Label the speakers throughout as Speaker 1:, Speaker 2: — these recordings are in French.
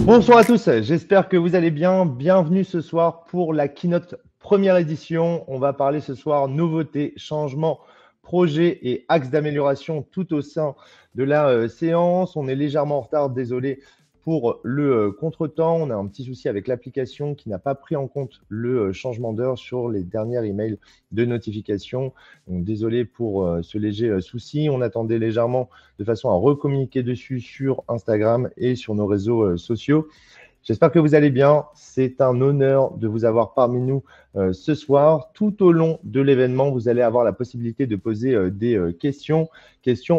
Speaker 1: Bonsoir à tous, j'espère que vous allez bien. Bienvenue ce soir pour la keynote première édition. On va parler ce soir nouveautés, changements, projets et axes d'amélioration tout au sein de la séance. On est légèrement en retard, désolé pour le contretemps. On a un petit souci avec l'application qui n'a pas pris en compte le changement d'heure sur les derniers emails de notification. Donc, désolé pour ce léger souci. On attendait légèrement de façon à recommuniquer dessus sur Instagram et sur nos réseaux sociaux. J'espère que vous allez bien. C'est un honneur de vous avoir parmi nous ce soir. Tout au long de l'événement, vous allez avoir la possibilité de poser des questions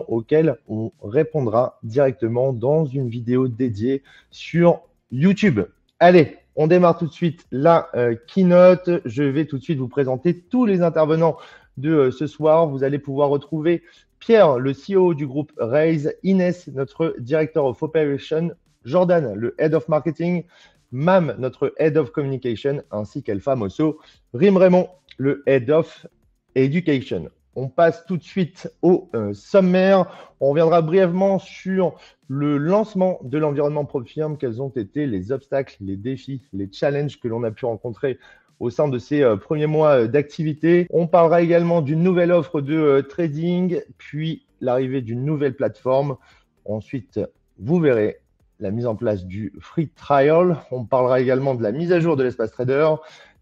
Speaker 1: auxquelles on répondra directement dans une vidéo dédiée sur YouTube. Allez, on démarre tout de suite la keynote. Je vais tout de suite vous présenter tous les intervenants de ce soir. Vous allez pouvoir retrouver Pierre, le CEO du groupe Raise, Inès, notre Director of Operation, Jordan, le Head of Marketing, Mam, notre Head of Communication, ainsi qu'Elfa Mosso, Rim Raymond, le Head of Education. On passe tout de suite au sommaire. On reviendra brièvement sur le lancement de l'environnement PropFirm, quels ont été les obstacles, les défis, les challenges que l'on a pu rencontrer au sein de ces premiers mois d'activité. On parlera également d'une nouvelle offre de trading, puis l'arrivée d'une nouvelle plateforme. Ensuite, vous verrez la mise en place du free trial. On parlera également de la mise à jour de l'espace trader,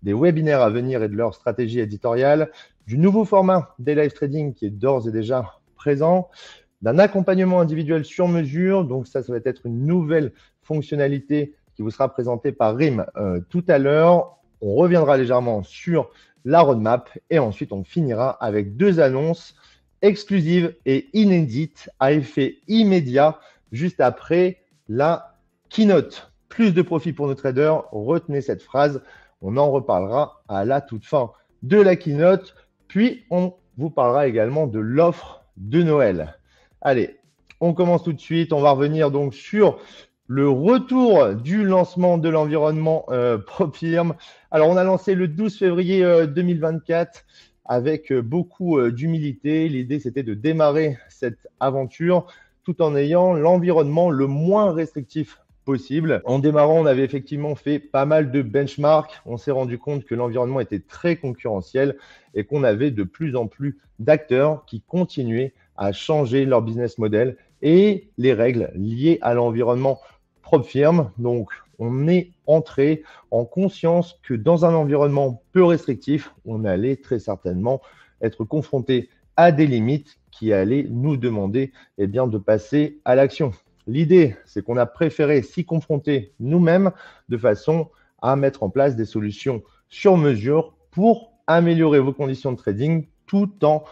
Speaker 1: des webinaires à venir et de leur stratégie éditoriale, du nouveau format des live trading qui est d'ores et déjà présent, d'un accompagnement individuel sur mesure. Donc ça va être une nouvelle fonctionnalité qui vous sera présentée par Rim tout à l'heure. On reviendra légèrement sur la roadmap et ensuite on finira avec deux annonces exclusives et inédites à effet immédiat juste après la keynote. Plus de profit pour nos traders, retenez cette phrase, on en reparlera à la toute fin de la keynote, puis on vous parlera également de l'offre de Noël. Allez, on commence tout de suite, on va revenir donc sur le retour du lancement de l'environnement PropFirm. Alors, on a lancé le 12 février 2024 avec beaucoup d'humilité. L'idée, c'était de démarrer cette aventure tout en ayant l'environnement le moins restrictif possible. En démarrant, on avait effectivement fait pas mal de benchmarks. On s'est rendu compte que l'environnement était très concurrentiel et qu'on avait de plus en plus d'acteurs qui continuaient à changer leur business model et les règles liées à l'environnement PropFirm. Donc, on est entré en conscience que dans un environnement peu restrictif, on allait très certainement être confronté à des limites qui allaient nous demander de passer à l'action. L'idée, c'est qu'on a préféré s'y confronter nous-mêmes de façon à mettre en place des solutions sur mesure pour améliorer vos conditions de trading tout en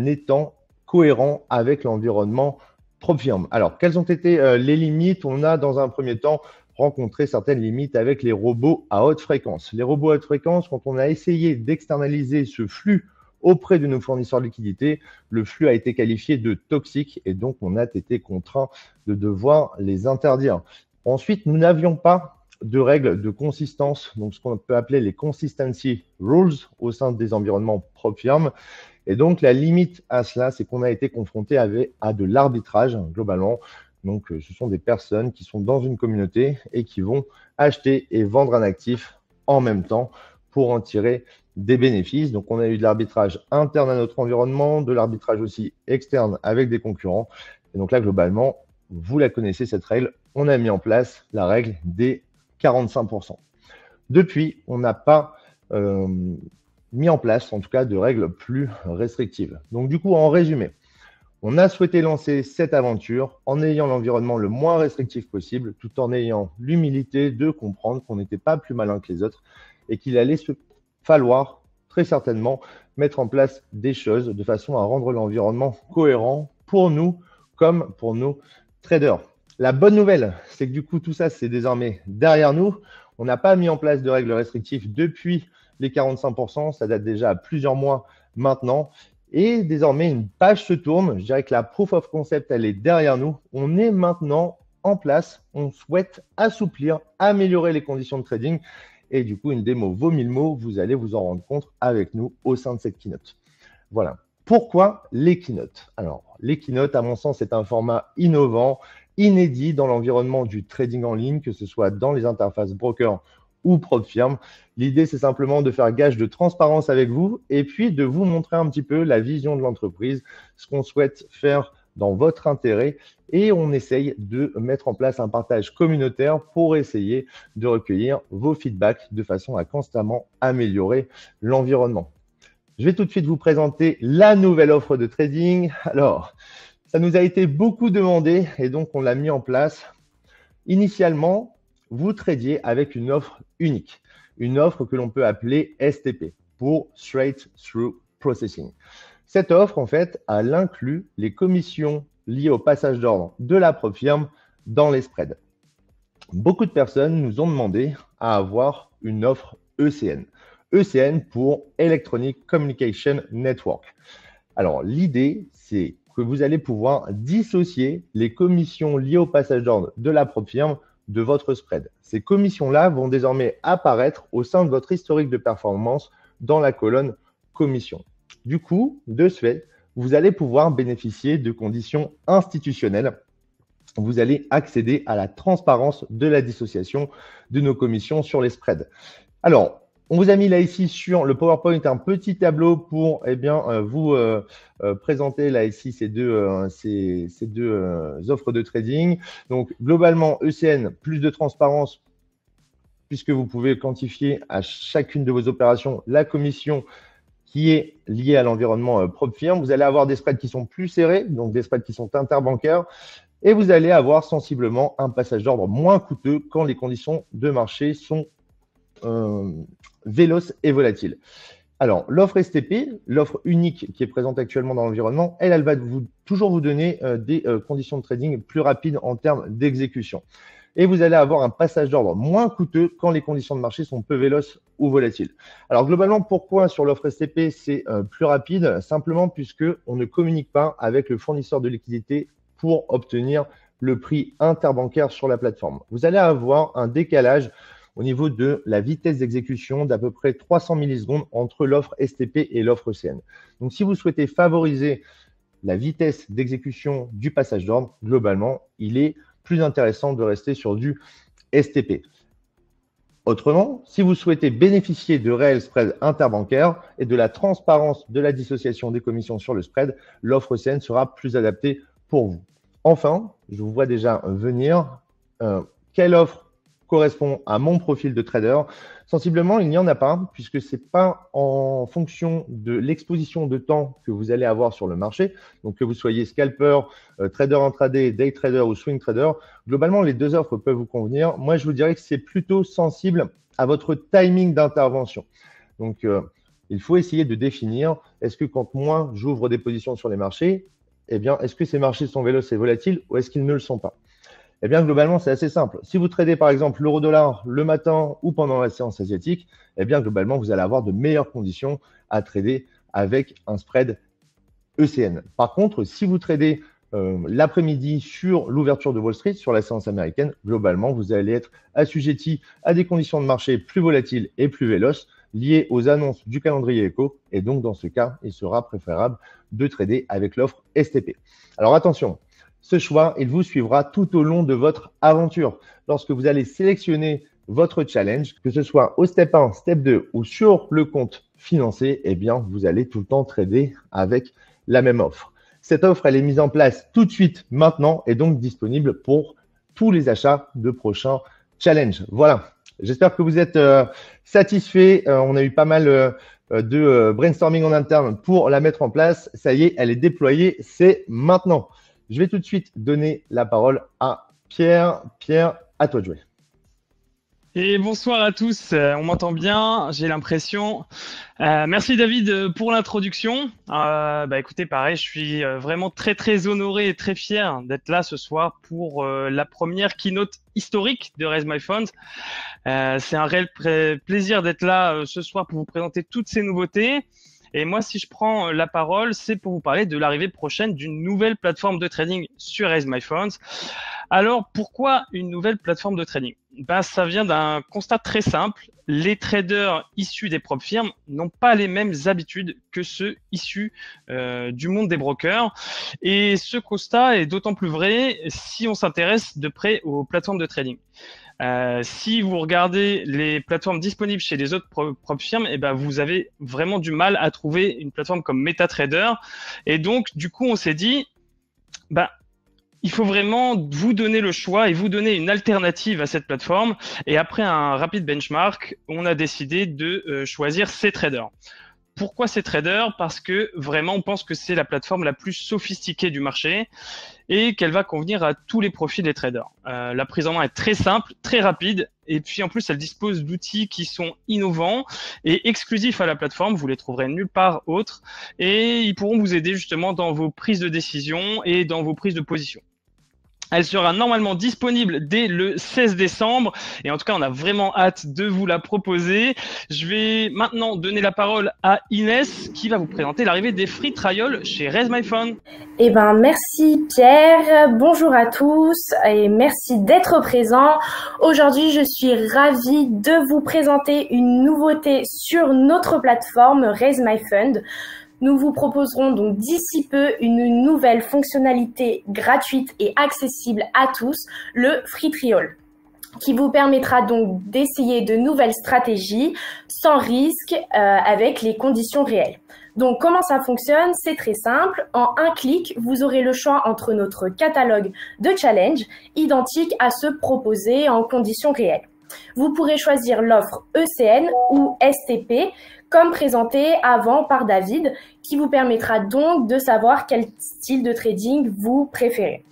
Speaker 1: étant cohérent avec l'environnement PropFirm. Alors, quelles ont été les limites? On a dans un premier temps rencontré certaines limites avec les robots à haute fréquence. Les robots à haute fréquence, quand on a essayé d'externaliser ce flux auprès de nos fournisseurs de liquidités, le flux a été qualifié de toxique et donc on a été contraint de devoir les interdire. Ensuite, nous n'avions pas de règles de consistance, donc ce qu'on peut appeler les consistency rules au sein des environnements PropFirm. Et donc, la limite à cela, c'est qu'on a été confronté à de l'arbitrage, globalement. Donc, ce sont des personnes qui sont dans une communauté et qui vont acheter et vendre un actif en même temps pour en tirer des bénéfices. Donc, on a eu de l'arbitrage interne à notre environnement, de l'arbitrage aussi externe avec des concurrents. Et donc là, globalement, vous la connaissez, cette règle. On a mis en place la règle des 45%. Depuis, on n'a pas mis en place, en tout cas, de règles plus restrictives. Donc, du coup, en résumé, on a souhaité lancer cette aventure en ayant l'environnement le moins restrictif possible, tout en ayant l'humilité de comprendre qu'on n'était pas plus malin que les autres et qu'il allait se falloir très certainement mettre en place des choses de façon à rendre l'environnement cohérent pour nous comme pour nos traders. La bonne nouvelle, c'est que du coup, tout ça, c'est désormais derrière nous. On n'a pas mis en place de règles restrictives depuis les 45%. Ça date déjà à plusieurs mois maintenant. Et désormais, une page se tourne. Je dirais que la proof of concept, elle est derrière nous. On est maintenant en place. On souhaite assouplir, améliorer les conditions de trading. Et du coup, une démo vaut 1000 mots. Vous allez vous en rendre compte avec nous au sein de cette keynote. Voilà. Pourquoi les keynotes? Alors, les keynotes, à mon sens, c'est un format innovant inédit dans l'environnement du trading en ligne, que ce soit dans les interfaces broker ou propre firme. L'idée, c'est simplement de faire gage de transparence avec vous et puis de vous montrer un petit peu la vision de l'entreprise, ce qu'on souhaite faire dans votre intérêt, et on essaye de mettre en place un partage communautaire pour essayer de recueillir vos feedbacks de façon à constamment améliorer l'environnement. Je vais tout de suite vous présenter la nouvelle offre de trading. Alors, ça nous a été beaucoup demandé et donc on l'a mis en place. Initialement, vous tradiez avec une offre unique, une offre que l'on peut appeler STP, pour Straight Through Processing. Cette offre, en fait, elle inclut les commissions liées au passage d'ordre de la propre firme dans les spreads. Beaucoup de personnes nous ont demandé à avoir une offre ECN. ECN pour Electronic Communication Network. Alors, l'idée, c'est que vous allez pouvoir dissocier les commissions liées au passage d'ordre de la propre firme de votre spread. Ces commissions-là vont désormais apparaître au sein de votre historique de performance dans la colonne commission. Du coup, de ce fait, vous allez pouvoir bénéficier de conditions institutionnelles. Vous allez accéder à la transparence de la dissociation de nos commissions sur les spreads. Alors, on vous a mis là ici sur le PowerPoint un petit tableau pour vous présenter là ici ces deux offres de trading. Donc, globalement, ECN, plus de transparence puisque vous pouvez quantifier à chacune de vos opérations la commission qui est liée à l'environnement propre firme. Vous allez avoir des spreads qui sont plus serrés, donc des spreads qui sont interbancaires. Et vous allez avoir sensiblement un passage d'ordre moins coûteux quand les conditions de marché sont véloces et volatiles. Alors, l'offre STP, l'offre unique qui est présente actuellement dans l'environnement, elle va toujours vous donner des conditions de trading plus rapides en termes d'exécution. Et vous allez avoir un passage d'ordre moins coûteux quand les conditions de marché sont peu véloces ou volatiles. Alors, globalement, pourquoi sur l'offre STP, c'est plus rapide? Simplement puisque on ne communique pas avec le fournisseur de liquidité pour obtenir le prix interbancaire sur la plateforme. Vous allez avoir un décalage au niveau de la vitesse d'exécution d'à peu près 300 millisecondes entre l'offre STP et l'offre ECN. Donc, si vous souhaitez favoriser la vitesse d'exécution du passage d'ordre, globalement, il est plus intéressant de rester sur du STP. Autrement, si vous souhaitez bénéficier de réels spreads interbancaires et de la transparence de la dissociation des commissions sur le spread, l'offre ECN sera plus adaptée pour vous. Enfin, je vous vois déjà venir. Quelle offre correspond à mon profil de trader? Sensiblement, il n'y en a pas, puisque ce n'est pas en fonction de l'exposition de temps que vous allez avoir sur le marché. Donc, que vous soyez scalper, trader intraday, day trader ou swing trader, globalement, les deux offres peuvent vous convenir. Moi, je vous dirais que c'est plutôt sensible à votre timing d'intervention. Donc, il faut essayer de définir, est-ce que quand moi, j'ouvre des positions sur les marchés, eh bien, est-ce que ces marchés sont véloces et volatiles ou est-ce qu'ils ne le sont pas? Eh bien, globalement, c'est assez simple. Si vous tradez, par exemple, l'euro-dollar le matin ou pendant la séance asiatique, eh bien, globalement, vous allez avoir de meilleures conditions à trader avec un spread ECN. Par contre, si vous tradez l'après-midi sur l'ouverture de Wall Street, sur la séance américaine, globalement, vous allez être assujetti à des conditions de marché plus volatiles et plus véloces liées aux annonces du calendrier éco. Et donc, dans ce cas, il sera préférable de trader avec l'offre STP. Alors, attention. Ce choix, il vous suivra tout au long de votre aventure. Lorsque vous allez sélectionner votre challenge, que ce soit au step 1, step 2 ou sur le compte financé, eh bien, vous allez tout le temps trader avec la même offre. Cette offre, elle est mise en place tout de suite, maintenant, et donc disponible pour tous les achats de prochains challenges. Voilà. J'espère que vous êtes satisfaits. On a eu pas mal de brainstorming en interne pour la mettre en place. Ça y est, elle est déployée. C'est maintenant. Je vais tout de suite donner la parole à Pierre. Pierre, à toi de jouer.
Speaker 2: Et bonsoir à tous, on m'entend bien, j'ai l'impression. Merci David pour l'introduction. Écoutez, pareil, je suis vraiment très honoré et très fier d'être là ce soir pour la première keynote historique de Raise My Funds. C'est un réel plaisir d'être là ce soir pour vous présenter toutes ces nouveautés. Et moi, si je prends la parole, c'est pour vous parler de l'arrivée prochaine d'une nouvelle plateforme de trading sur Raise My Funds. Alors, pourquoi une nouvelle plateforme de trading? Ça vient d'un constat très simple. Les traders issus des propres firmes n'ont pas les mêmes habitudes que ceux issus du monde des brokers. Et ce constat est d'autant plus vrai si on s'intéresse de près aux plateformes de trading. Si vous regardez les plateformes disponibles chez les autres propres firmes, vous avez vraiment du mal à trouver une plateforme comme MetaTrader. Et donc, du coup, on s'est dit, il faut vraiment vous donner le choix et vous donner une alternative à cette plateforme. Et après un rapide benchmark, on a décidé de choisir CTrader. Pourquoi CTrader? Parce que vraiment, on pense que c'est la plateforme la plus sophistiquée du marché et qu'elle va convenir à tous les profils des traders. La prise en main est très simple, très rapide, et puis en plus, elle dispose d'outils qui sont innovants et exclusifs à la plateforme. Vous les trouverez nulle part autre, et ils pourront vous aider justement dans vos prises de décision et dans vos prises de position. Elle sera normalement disponible dès le 16 décembre. Et en tout cas, on a vraiment hâte de vous la proposer. Je vais maintenant donner la parole à Inès qui va vous présenter l'arrivée des free trials chez Raise My Fund.
Speaker 3: Merci Pierre. Bonjour à tous et merci d'être présents. Aujourd'hui, je suis ravie de vous présenter une nouveauté sur notre plateforme Raise My Fund. Nous vous proposerons donc d'ici peu une nouvelle fonctionnalité gratuite et accessible à tous, le Free Trial, qui vous permettra donc d'essayer de nouvelles stratégies sans risque avec les conditions réelles. Donc comment ça fonctionne? C'est très simple. En un clic, vous aurez le choix entre notre catalogue de challenge identique à ceux proposés en conditions réelles. Vous pourrez choisir l'offre ECN ou STP comme présenté avant par David, qui vous permettra donc de savoir quel style de trading vous préférez.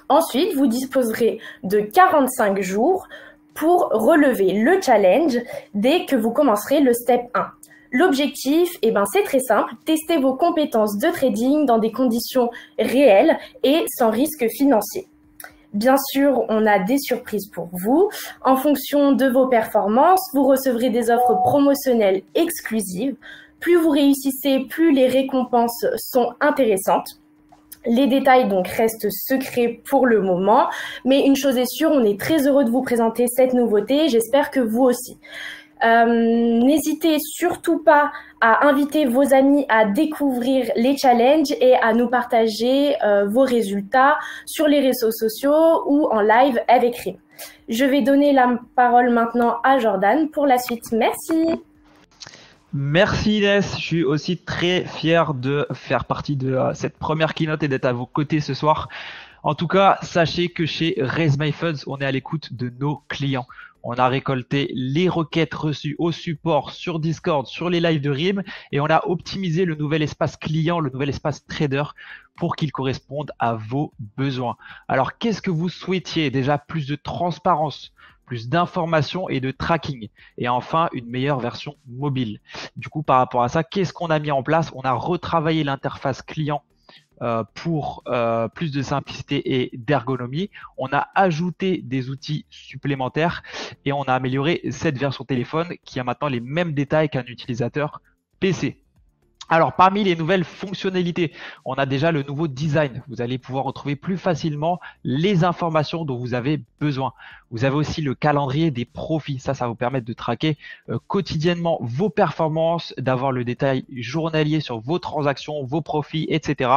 Speaker 3: Ensuite, vous disposerez de 45 jours pour relever le challenge dès que vous commencerez le step 1. L'objectif, c'est très simple, tester vos compétences de trading dans des conditions réelles et sans risque financier. Bien sûr, on a des surprises pour vous. En fonction de vos performances, vous recevrez des offres promotionnelles exclusives. Plus vous réussissez, plus les récompenses sont intéressantes. Les détails donc restent secrets pour le moment, mais une chose est sûre, on est très heureux de vous présenter cette nouveauté. J'espère que vous aussi. N'hésitez surtout pas à inviter vos amis à découvrir les challenges et à nous partager vos résultats sur les réseaux sociaux ou en live avec Rim. Je vais donner la parole maintenant à Jordan pour la suite. Merci.
Speaker 4: Merci Inès, je suis aussi très fier de faire partie de cette première keynote et d'être à vos côtés ce soir. En tout cas, sachez que chez Raise My Funds, on est à l'écoute de nos clients. On a récolté les requêtes reçues au support sur Discord, sur les lives de RIM, et on a optimisé le nouvel espace client, le nouvel espace trader pour qu'il corresponde à vos besoins. Alors, qu'est-ce que vous souhaitiez? Déjà, plus de transparence, plus d'informations et de tracking. Et enfin, une meilleure version mobile. Du coup, par rapport à ça, qu'est-ce qu'on a mis en place? On a retravaillé l'interface client pour plus de simplicité et d'ergonomie. On a ajouté des outils supplémentaires et on a amélioré cette version téléphone qui a maintenant les mêmes détails qu'un utilisateur PC. Alors, parmi les nouvelles fonctionnalités, on a déjà le nouveau design. Vous allez pouvoir retrouver plus facilement les informations dont vous avez besoin. Vous avez aussi le calendrier des profits. Ça va vous permettre de traquer quotidiennement vos performances, d'avoir le détail journalier sur vos transactions, vos profits, etc.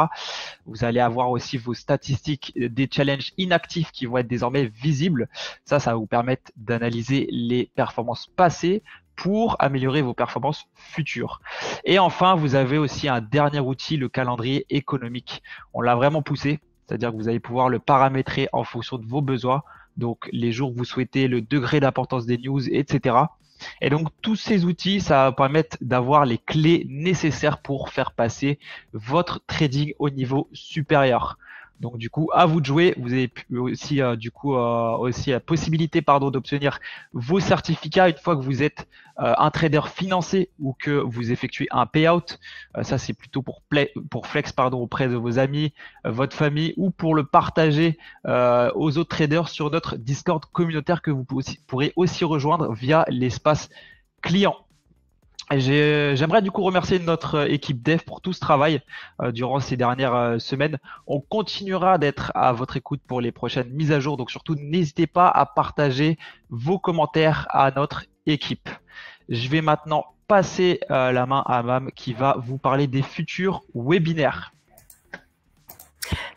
Speaker 4: Vous allez avoir aussi vos statistiques des challenges inactifs qui vont être désormais visibles. Ça va vous permettre d'analyser les performances passées pour améliorer vos performances futures. Et enfin, vous avez aussi un dernier outil, le calendrier économique. On l'a vraiment poussé, c'est-à-dire que vous allez pouvoir le paramétrer en fonction de vos besoins, donc les jours que vous souhaitez, le degré d'importance des news, etc. Et donc, tous ces outils, ça va permettre d'avoir les clés nécessaires pour faire passer votre trading au niveau supérieur. Donc du coup, à vous de jouer. Vous avez aussi aussi la possibilité d'obtenir vos certificats une fois que vous êtes un trader financé ou que vous effectuez un payout. Ça c'est plutôt pour flex auprès de vos amis, votre famille ou pour le partager aux autres traders sur notre Discord communautaire que vous pourrez aussi rejoindre via l'espace client. J'aimerais du coup remercier notre équipe dev pour tout ce travail durant ces dernières semaines. On continuera d'être à votre écoute pour les prochaines mises à jour. Donc surtout, n'hésitez pas à partager vos commentaires à notre équipe. Je vais maintenant passer la main à Mam qui va vous parler des futurs webinaires.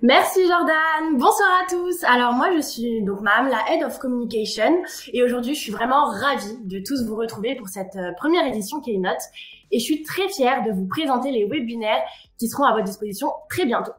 Speaker 3: Merci Jordan, bonsoir à tous. Alors moi je suis donc Mam, la Head of Communication et aujourd'hui je suis vraiment ravie de tous vous retrouver pour cette première édition Keynote et je suis très fière de vous présenter les webinaires qui seront à votre disposition très bientôt.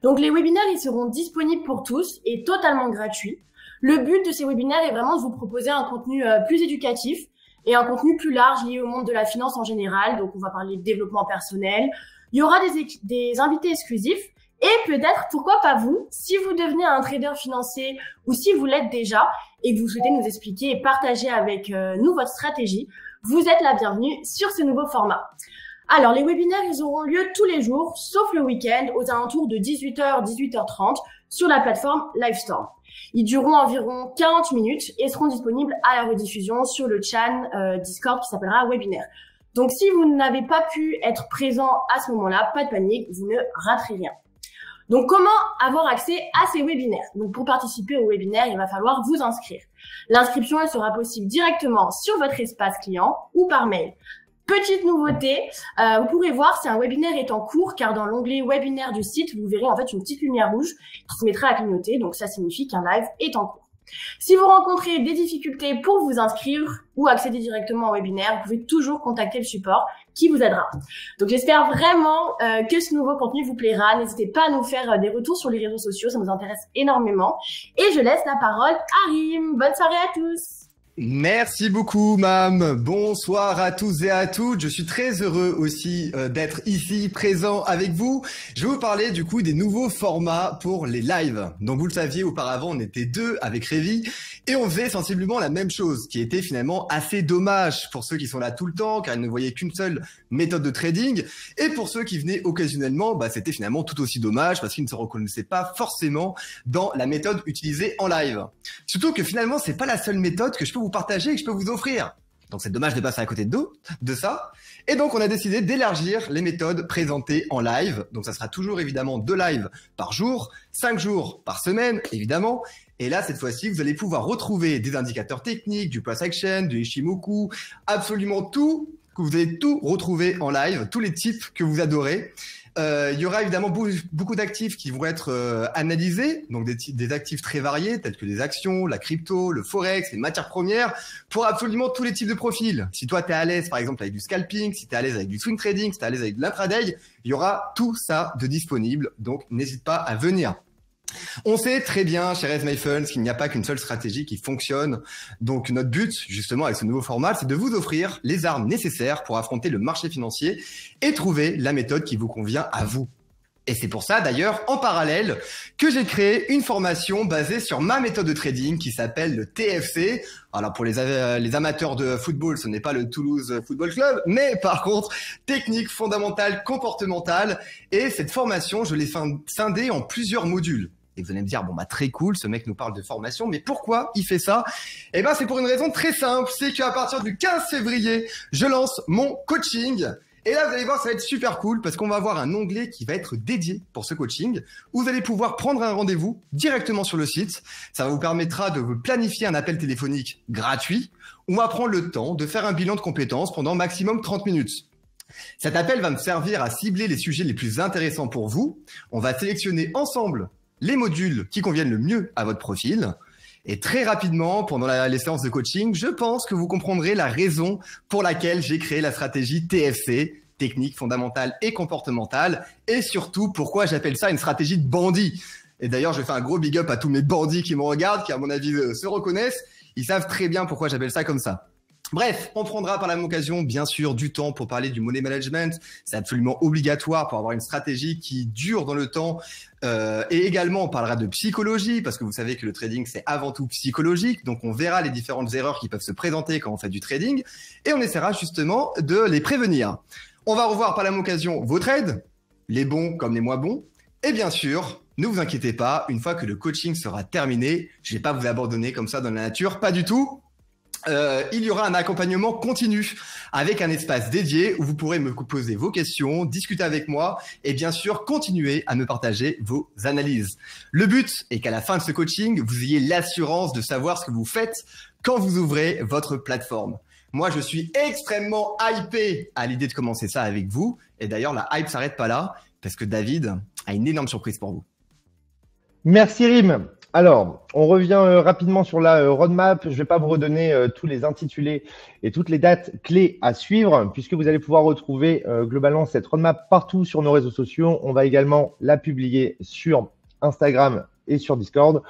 Speaker 3: Donc les webinaires ils seront disponibles pour tous et totalement gratuits. Le but de ces webinaires est vraiment de vous proposer un contenu plus éducatif et un contenu plus large lié au monde de la finance en général. Donc on va parler de développement personnel, il y aura des invités exclusifs. Et peut-être, pourquoi pas vous, si vous devenez un trader financier ou si vous l'êtes déjà et que vous souhaitez nous expliquer et partager avec nous votre stratégie, vous êtes la bienvenue sur ce nouveau format. Alors, les webinaires, ils auront lieu tous les jours, sauf le week-end, aux alentours de 18h, 18h30 sur la plateforme Livestorm. Ils dureront environ 40 minutes et seront disponibles à la rediffusion sur le channel Discord qui s'appellera Webinaire. Donc, si vous n'avez pas pu être présent à ce moment-là, pas de panique, vous ne raterez rien. Donc, comment avoir accès à ces webinaires? Donc, pour participer au webinaire, il va falloir vous inscrire. L'inscription, elle sera possible directement sur votre espace client ou par mail. Petite nouveauté, vous pourrez voir si un webinaire est en cours, car dans l'onglet webinaire du site, vous verrez en fait une petite lumière rouge qui se mettra à clignoter. Donc, ça signifie qu'un live est en cours. Si vous rencontrez des difficultés pour vous inscrire ou accéder directement au webinaire, vous pouvez toujours contacter le support qui vous aidera. Donc j'espère vraiment que ce nouveau contenu vous plaira. N'hésitez pas à nous faire des retours sur les réseaux sociaux, ça nous intéresse énormément. Et je laisse la parole à Rim. Bonne soirée à tous.
Speaker 5: Merci beaucoup, Mam. Bonsoir à tous et à toutes. Je suis très heureux aussi d'être ici, présent avec vous. Je vais vous parler du coup des nouveaux formats pour les lives. Donc vous le saviez, auparavant, on était deux avec Révi et on faisait sensiblement la même chose, qui était finalement assez dommage pour ceux qui sont là tout le temps, car ils ne voyaient qu'une seule méthode de trading. Et pour ceux qui venaient occasionnellement, c'était finalement tout aussi dommage parce qu'ils ne se reconnaissaient pas forcément dans la méthode utilisée en live. Surtout que finalement, c'est pas la seule méthode que je peux vous partager et que je peux vous offrir. Donc c'est dommage de passer à côté de ça. Et donc on a décidé d'élargir les méthodes présentées en live. Donc ça sera toujours évidemment 2 lives par jour, 5 jours par semaine évidemment. Et là cette fois-ci vous allez pouvoir retrouver des indicateurs techniques, du price action, du Ishimoku, absolument tout, que vous allez tout retrouver en live, tous les types que vous adorez. Il y aura évidemment beaucoup d'actifs qui vont être analysés, donc des actifs très variés, tels que les actions, la crypto, le forex, les matières premières, pour absolument tous les types de profils. Si toi, tu es à l'aise, par exemple, avec du scalping, si tu es à l'aise avec du swing trading, si tu es à l'aise avec de l'intraday, il y aura tout ça de disponible, donc n'hésite pas à venir. On sait très bien chez Raise My Funds qu'il n'y a pas qu'une seule stratégie qui fonctionne. Donc notre but, justement, avec ce nouveau format, c'est de vous offrir les armes nécessaires pour affronter le marché financier et trouver la méthode qui vous convient à vous. Et c'est pour ça, d'ailleurs, en parallèle, que j'ai créé une formation basée sur ma méthode de trading qui s'appelle le TFC. Alors pour les amateurs de football, ce n'est pas le Toulouse Football Club, mais par contre, technique fondamentale, comportementale. Et cette formation, je l'ai scindée en plusieurs modules. Et vous allez me dire, bon très cool, ce mec nous parle de formation, mais pourquoi il fait ça? Eh ben c'est pour une raison très simple, c'est qu'à partir du 15 février, je lance mon coaching. Et là, vous allez voir, ça va être super cool parce qu'on va avoir un onglet qui va être dédié pour ce coaching où vous allez pouvoir prendre un rendez-vous directement sur le site. Ça vous permettra de vous planifier un appel téléphonique gratuit où on va prendre le temps de faire un bilan de compétences pendant maximum 30 minutes. Cet appel va me servir à cibler les sujets les plus intéressants pour vous. On va sélectionner ensemble les modules qui conviennent le mieux à votre profil. Et très rapidement, pendant les séances de coaching, je pense que vous comprendrez la raison pour laquelle j'ai créé la stratégie TFC, technique fondamentale et comportementale, et surtout pourquoi j'appelle ça une stratégie de bandit. Et d'ailleurs, je fais un gros big up à tous mes bandits qui me regardent, qui à mon avis se reconnaissent. Ils savent très bien pourquoi j'appelle ça comme ça. Bref, on prendra par la même occasion, bien sûr, du temps pour parler du money management. C'est absolument obligatoire pour avoir une stratégie qui dure dans le temps. Et également, on parlera de psychologie, parce que vous savez que le trading, c'est avant tout psychologique. Donc, on verra les différentes erreurs qui peuvent se présenter quand on fait du trading. Et on essaiera justement de les prévenir. On va revoir par la même occasion vos trades, les bons comme les moins bons. Et bien sûr, ne vous inquiétez pas, une fois que le coaching sera terminé, je ne vais pas vous abandonner comme ça dans la nature, pas du tout. il y aura un accompagnement continu avec un espace dédié où vous pourrez me poser vos questions, discuter avec moi et bien sûr continuer à me partager vos analyses. Le but est qu'à la fin de ce coaching, vous ayez l'assurance de savoir ce que vous faites quand vous ouvrez votre plateforme. Moi, je suis extrêmement hypé à l'idée de commencer ça avec vous. Et d'ailleurs, la hype s'arrête pas là parce que David a une énorme surprise pour vous.
Speaker 1: Merci Rim. Alors, on revient rapidement sur la roadmap. Je ne vais pas vous redonner tous les intitulés et toutes les dates clés à suivre puisque vous allez pouvoir retrouver globalement cette roadmap partout sur nos réseaux sociaux. On va également la publier sur Instagram et sur Discord.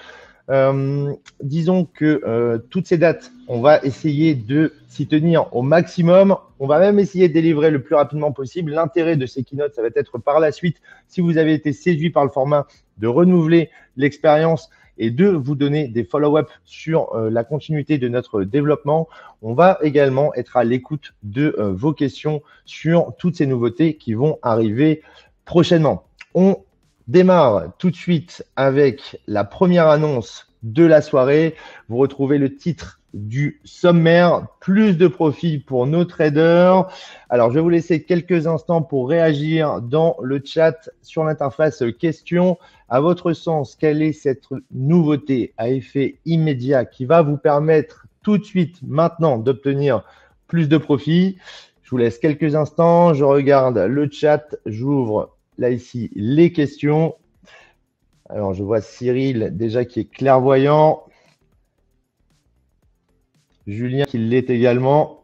Speaker 1: Disons que toutes ces dates, on va essayer de s'y tenir au maximum. On va même essayer de délivrer le plus rapidement possible. L'intérêt de ces keynotes, ça va être par la suite, si vous avez été séduit par le format, de renouveler l'expérience et de vous donner des follow-up sur la continuité de notre développement. On va également être à l'écoute de vos questions sur toutes ces nouveautés qui vont arriver prochainement. On démarre tout de suite avec la première annonce de la soirée. Vous retrouvez le titre du sommaire, plus de profit pour nos traders. Alors, je vais vous laisser quelques instants pour réagir dans le chat sur l'interface questions. À votre sens, quelle est cette nouveauté à effet immédiat qui va vous permettre tout de suite, maintenant, d'obtenir plus de profit? Je vous laisse quelques instants. Je regarde le chat. J'ouvre là ici les questions. Alors, je vois Cyril déjà qui est clairvoyant. Julien qui l'est également.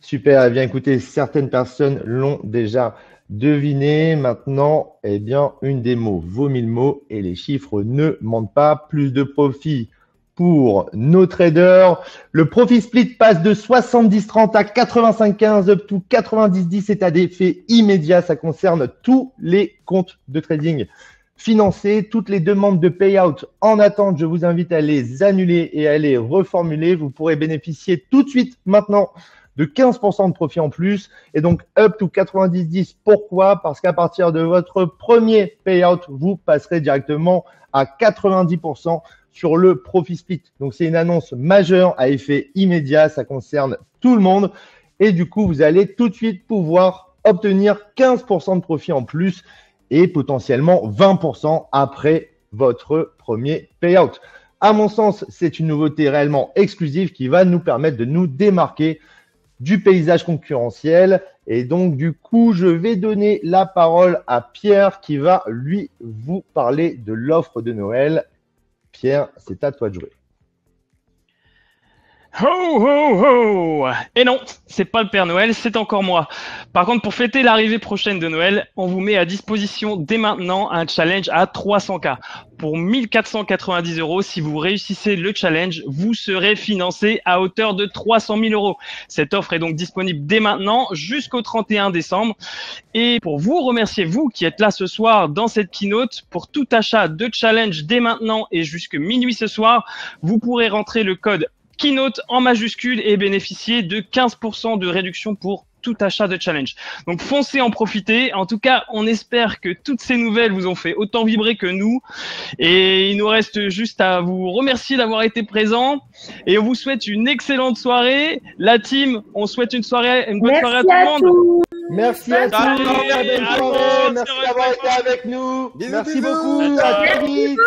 Speaker 1: Super, eh bien écoutez, certaines personnes l'ont déjà deviné. Maintenant, eh bien, une démo vaut 1000 mots et les chiffres ne mentent pas. Plus de profit pour nos traders. Le profit split passe de 70-30 à 85-15 up to 90-10. C'est à effet immédiat. Ça concerne tous les comptes de trading financés. Toutes les demandes de payout en attente, je vous invite à les annuler et à les reformuler. Vous pourrez bénéficier tout de suite maintenant de 15% de profit en plus. Et donc, up to 90-10. Pourquoi? Parce qu'à partir de votre premier payout, vous passerez directement à 90% sur le profit split. Donc, c'est une annonce majeure à effet immédiat. Ça concerne tout le monde. Et du coup, vous allez tout de suite pouvoir obtenir 15% de profit en plus et potentiellement 20% après votre premier payout. À mon sens, c'est une nouveauté réellement exclusive qui va nous permettre de nous démarquer du paysage concurrentiel. Et donc, du coup, je vais donner la parole à Pierre qui va, lui, vous parler de l'offre de Noël. Pierre, c'est à toi de jouer.
Speaker 2: Ho ho ho! Et non, c'est pas le Père Noël, c'est encore moi. Par contre, pour fêter l'arrivée prochaine de Noël, on vous met à disposition dès maintenant un challenge à 300K. Pour 1490 €, si vous réussissez le challenge, vous serez financé à hauteur de 300 000 €. Cette offre est donc disponible dès maintenant jusqu'au 31 décembre. Et pour vous remercier, vous qui êtes là ce soir dans cette keynote, pour tout achat de challenge dès maintenant et jusque minuit ce soir, vous pourrez rentrer le code Keynote en majuscule et bénéficier de 15% de réduction pour tout achat de challenge. Donc foncez en profiter. En tout cas, on espère que toutes ces nouvelles vous ont fait autant vibrer que nous. Et il nous reste juste à vous remercier d'avoir été présents. Et on vous souhaite une excellente soirée. La team, on souhaite une bonne soirée à tout le monde.
Speaker 1: Merci à tous. Merci d'avoir été avec nous. Merci beaucoup. À très vite.